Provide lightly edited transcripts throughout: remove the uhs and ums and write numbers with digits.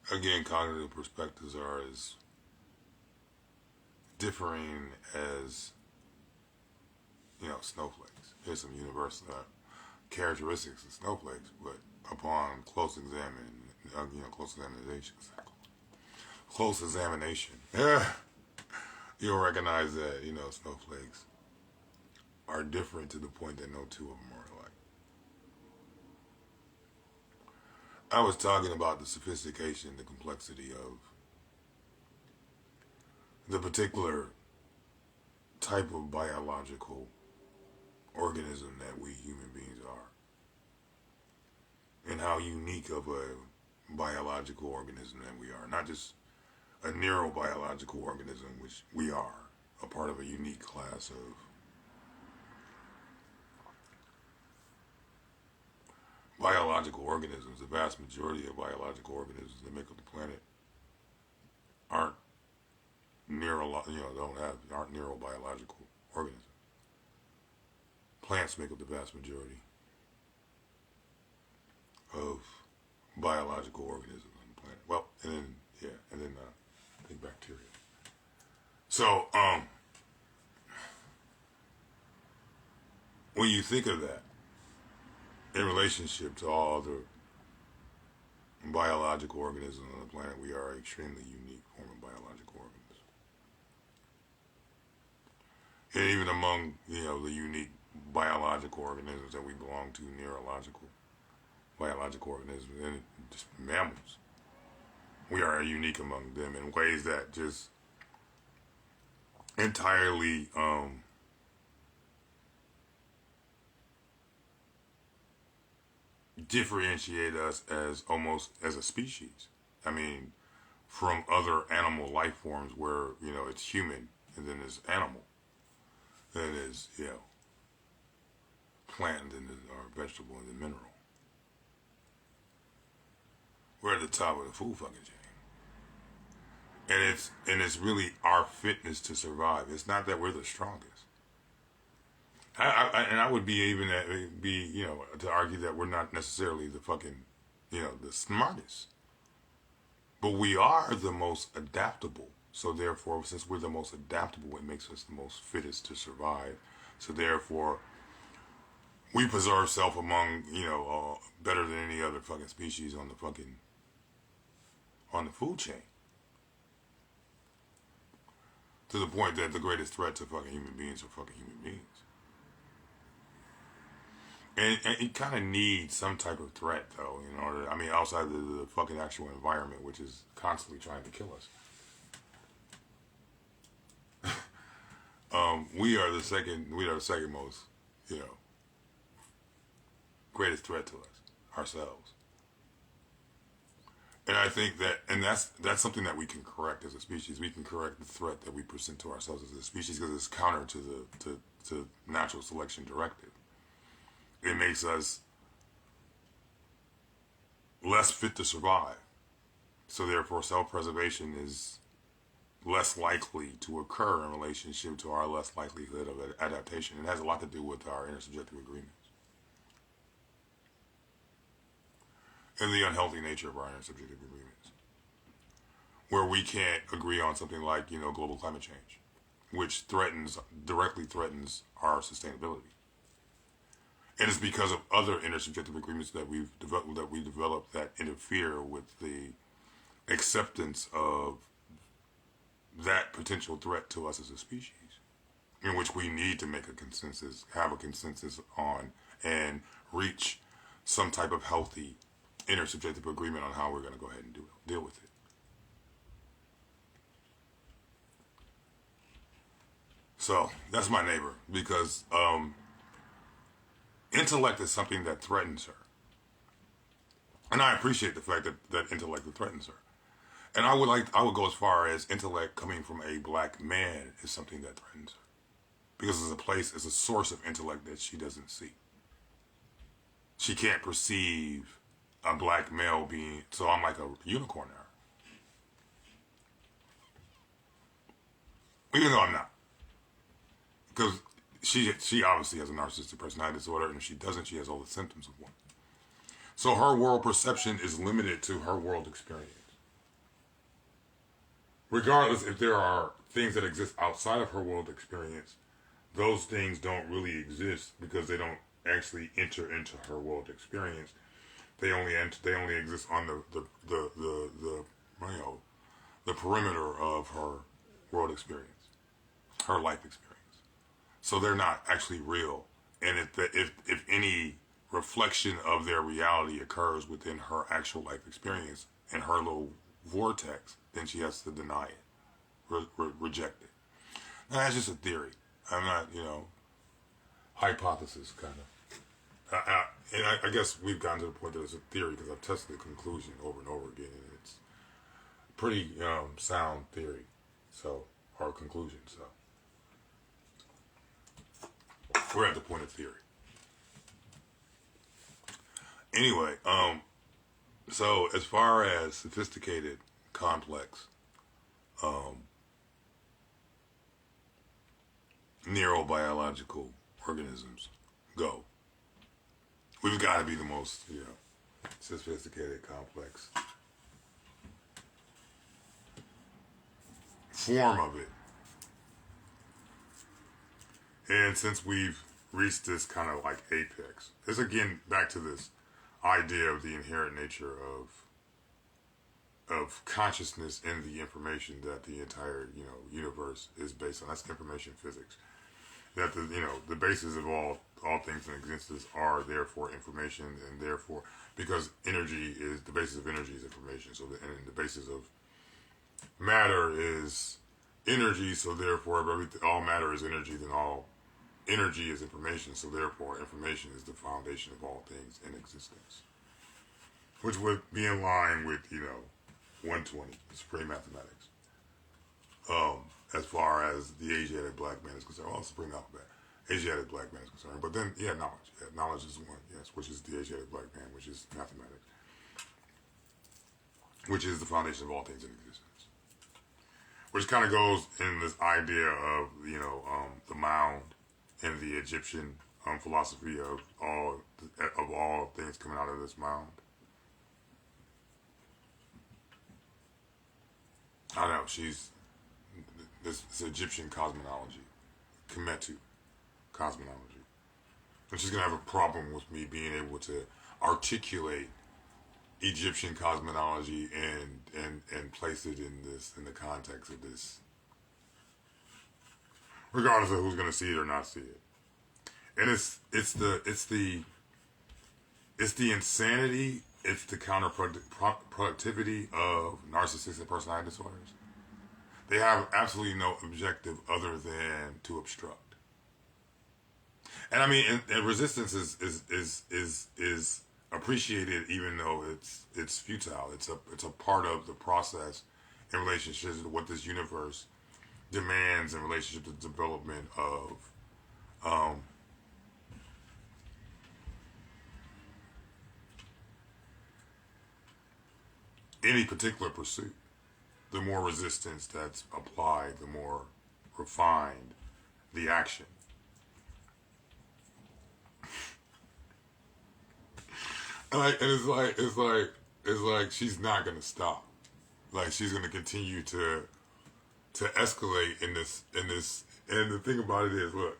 Again, cognitive perspectives are as differing as, snowflakes. Here's some universal characteristics of snowflakes, but upon close examination, you'll recognize that, snowflakes are different to the point that no two of them are alike. I was talking about the sophistication, the complexity of the particular type of biological organism that we human beings are, and how unique of a biological organism that we are. Not just a neurobiological organism, which we are, a part of a unique class of biological organisms. The vast majority of biological organisms that make up the planet aren't aren't neurobiological organisms. Plants make up the vast majority of biological organisms on the planet. Well, and then I think bacteria. So, when you think of that in relationship to all other biological organisms on the planet, we are an extremely unique form of biological organism. And even among, the unique biological organisms that we belong to, biological organisms, and just mammals, we are unique among them in ways that just entirely differentiate us as almost as a species. I mean, from other animal life forms where, it's human and then it's animal. Then it's, plant and then or vegetable and then mineral. We're at the top of the food fucking chain. And it's really our fitness to survive. It's not that we're the strongest. I would be to argue that we're not necessarily the fucking, the smartest. But we are the most adaptable. So therefore, since we're the most adaptable, it makes us the most fittest to survive. So therefore, we preserve self among, better than any other fucking species on the food chain. To the point that the greatest threat to fucking human beings are fucking human beings. And you kind of need some type of threat, though, in order, outside of the fucking actual environment, which is constantly trying to kill us. We are the second most, greatest threat to us, ourselves. And I think that's something that we can correct as a species. We can correct the threat that we present to ourselves as a species because it's counter to the natural selection directive. It makes us less fit to survive. So therefore, self-preservation is less likely to occur in relationship to our less likelihood of adaptation. It has a lot to do with our intersubjective agreements and the unhealthy nature of our intersubjective agreements, where we can't agree on something like, global climate change, which directly threatens our sustainability. And it's because of other intersubjective agreements that we developed that interfere with the acceptance of that potential threat to us as a species, in which we need to make a consensus, have a consensus on, and reach some type of healthy intersubjective agreement on how we're going to go ahead and deal with it. So that's my neighbor, because intellect is something that threatens her. And I appreciate the fact that intellect threatens her. And I would go as far as intellect coming from a black man is something that threatens her. Because it's a source of intellect that she doesn't see. She can't perceive a black male being, so I'm like a unicorn to her. Even though I'm not. Because she obviously has a narcissistic personality disorder, and if she doesn't, she has all the symptoms of one. So her world perception is limited to her world experience. regardless if there are things that exist outside of her world experience, those things don't really exist because they don't actually enter into her world experience. They only exist on the you know the perimeter of her world experience, her life experience. So they're not actually real. And if any reflection of their reality occurs within her actual life experience and her little vortex, then she has to deny it, reject it. Now, that's just a theory. I'm not, hypothesis kind of. I guess we've gotten to the point that it's a theory because I've tested the conclusion over and over again, and it's pretty sound theory. So, or conclusion. So, we're at the point of theory. Anyway, so as far as sophisticated, complex, neurobiological organisms go, we've got to be the most, sophisticated, complex form of it. And since we've reached this kind of like apex, it's again back to this idea of the inherent nature of consciousness in the information that the entire universe is based on. That's information physics. That the basis of all things in existence are therefore information, and therefore because energy is the basis of energy is information. So and the basis of matter is energy. So therefore, if all matter is energy, then all energy is information. So therefore, information is the foundation of all things in existence, which would be in line with 120 supreme mathematics. As far as the Asiatic black man is concerned, well, supreme alphabet, Asiatic black man is concerned. But then, knowledge. Yeah, knowledge is one, yes, which is the Asiatic black man, which is mathematics, which is the foundation of all things in existence. Which kind of goes in this idea of the mound and the Egyptian philosophy of all things coming out of this mound. I know she's this Egyptian cosmology, Kemetu cosmology, and she's gonna have a problem with me being able to articulate Egyptian cosmology and place it in the context of this, regardless of who's gonna see it or not see it. And it's the insanity, it's the counterproductivity of narcissistic personality disorders. They have absolutely no objective other than to obstruct. And I mean, and resistance is appreciated even though it's futile. It's a part of the process in relationships to what this universe demands in relationship to the development of any particular pursuit. The more resistance that's applied, the more refined the action. And it's like she's not gonna stop. Like she's gonna continue to escalate in this. And the thing about it is, look,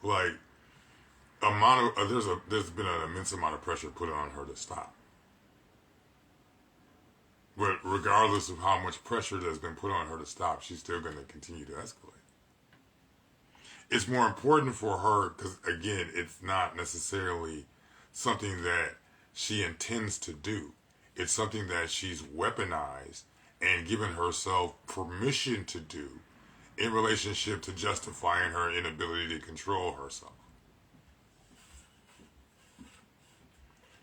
like there's been an immense amount of pressure put on her to stop. But regardless of how much pressure that's been put on her to stop, she's still going to continue to escalate. It's more important for her because, again, it's not necessarily something that she intends to do. It's something that she's weaponized and given herself permission to do in relationship to justifying her inability to control herself.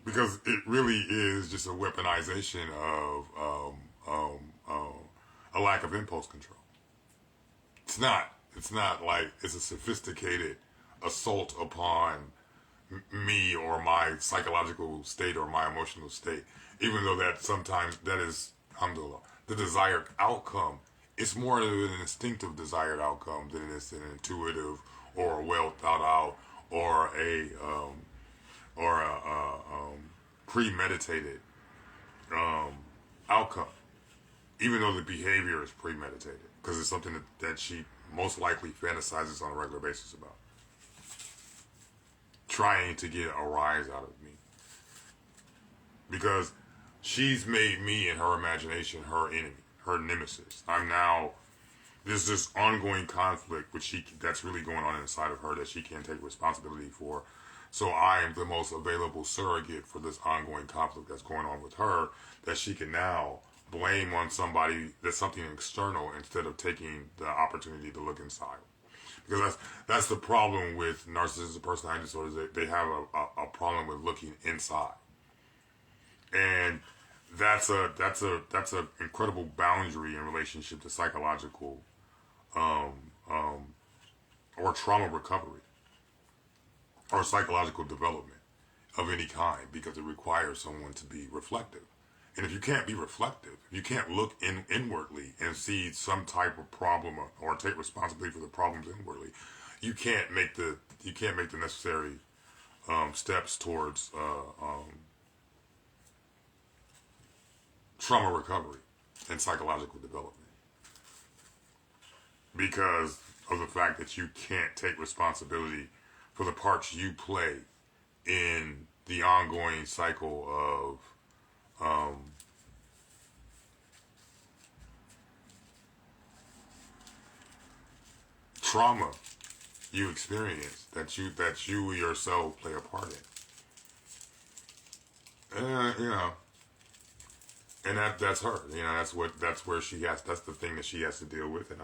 Because it really is just a weaponization of a lack of impulse control. It's not like it's a sophisticated assault upon me or my psychological state or my emotional state. Even though that sometimes that is, alhamdulillah, the desired outcome. It's more of an instinctive desired outcome than it is an intuitive or a well thought out or a premeditated outcome. even though the behavior is premeditated, because it's something that she most likely fantasizes on a regular basis about, trying to get a rise out of me, because she's made me in her imagination her enemy, her nemesis. I'm now, there's this ongoing conflict which that's really going on inside of her that she can't take responsibility for. So I am the most available surrogate for this ongoing conflict that's going on with her, that she can now blame on somebody, that's something external, instead of taking the opportunity to look inside. Because that's the problem with narcissistic personality disorders. They have a problem with looking inside, and that's a incredible boundary in relationship to psychological or trauma recovery or psychological development of any kind, because it requires someone to be reflective. And if you can't be reflective, you can't look inwardly and see some type of problem, or take responsibility for the problems inwardly, you can't make the necessary steps towards trauma recovery and psychological development, because of the fact that you can't take responsibility for the parts you play in the ongoing cycle of trauma you experience, that you yourself play a part in. And that's her. That's where she has. That's the thing that she has to deal with. And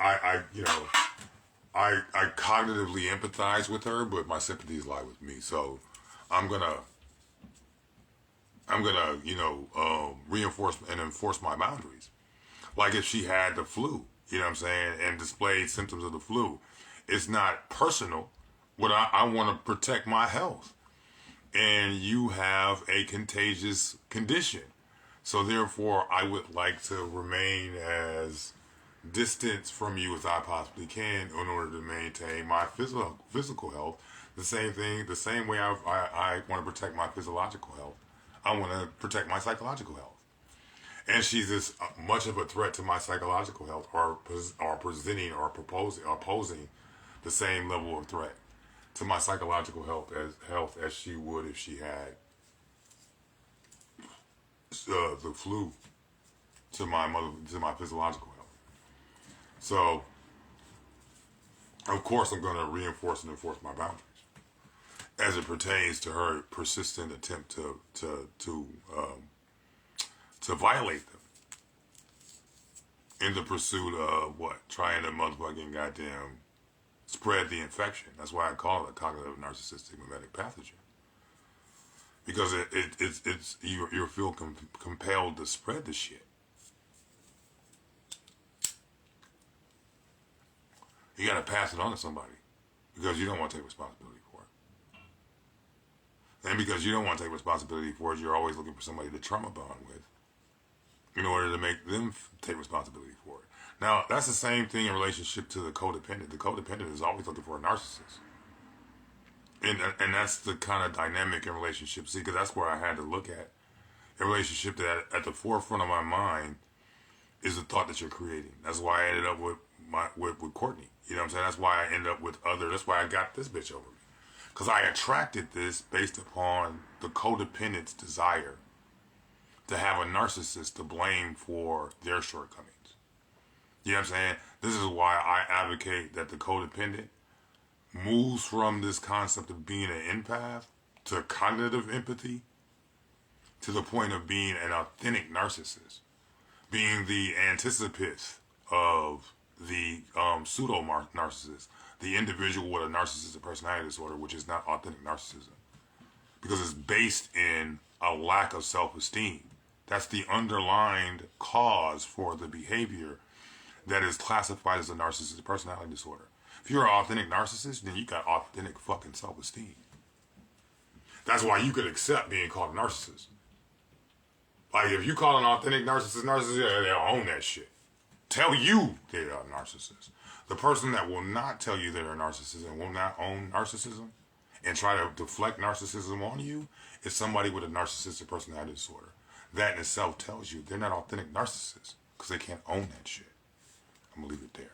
I cognitively empathize with her, but my sympathies lie with me. So I'm gonna reinforce and enforce my boundaries. Like if she had the flu, you know what I'm saying, and displayed symptoms of the flu, it's not personal, but I want to protect my health. And you have a contagious condition. So therefore, I would like to remain as distant from you as I possibly can in order to maintain my physical health. The same way I want to protect my physiological health, I want to protect my psychological health. And she's as much of a threat to my psychological health, or presenting or opposing the same level of threat to my psychological health as she would if she had the flu to my physiological health. So, of course, I'm going to reinforce and enforce my boundaries as it pertains to her persistent attempt to violate them in the pursuit of what? Trying to motherfucking goddamn spread the infection. That's why I call it a cognitive narcissistic mimetic pathogen. Because it's you feel compelled to spread the shit. You gotta pass it on to somebody because you don't want to take responsibility for it. And because you don't want to take responsibility for it, you're always looking for somebody to trauma bond with in order to make them take responsibility for it. Now, that's the same thing in relationship to the codependent. The codependent is always looking for a narcissist. And that's the kind of dynamic in relationships. See, because that's where I had to look at a relationship that at the forefront of my mind is the thought that you're creating. That's why I ended up with Courtney. You know what I'm saying? That's why I ended up with that's why I got this bitch over me. Because I attracted this based upon the codependent's desire to have a narcissist to blame for their shortcomings. You know what I'm saying? This is why I advocate that the codependent moves from this concept of being an empath to cognitive empathy to the point of being an authentic narcissist, being the anticipant of the pseudo-narcissist, the individual with a narcissistic personality disorder, which is not authentic narcissism, because it's based in a lack of self-esteem. That's the underlying cause for the behavior that is classified as a narcissistic personality disorder. If you're an authentic narcissist, then you got authentic fucking self-esteem. That's why you could accept being called a narcissist. Like, if you call an authentic narcissist, they'll own that shit. Tell you they're a narcissist. The person that will not tell you they're a narcissist and will not own narcissism and try to deflect narcissism on you is somebody with a narcissistic personality disorder. that in itself tells you they're not authentic narcissists because they can't own that shit. I'm gonna leave it there.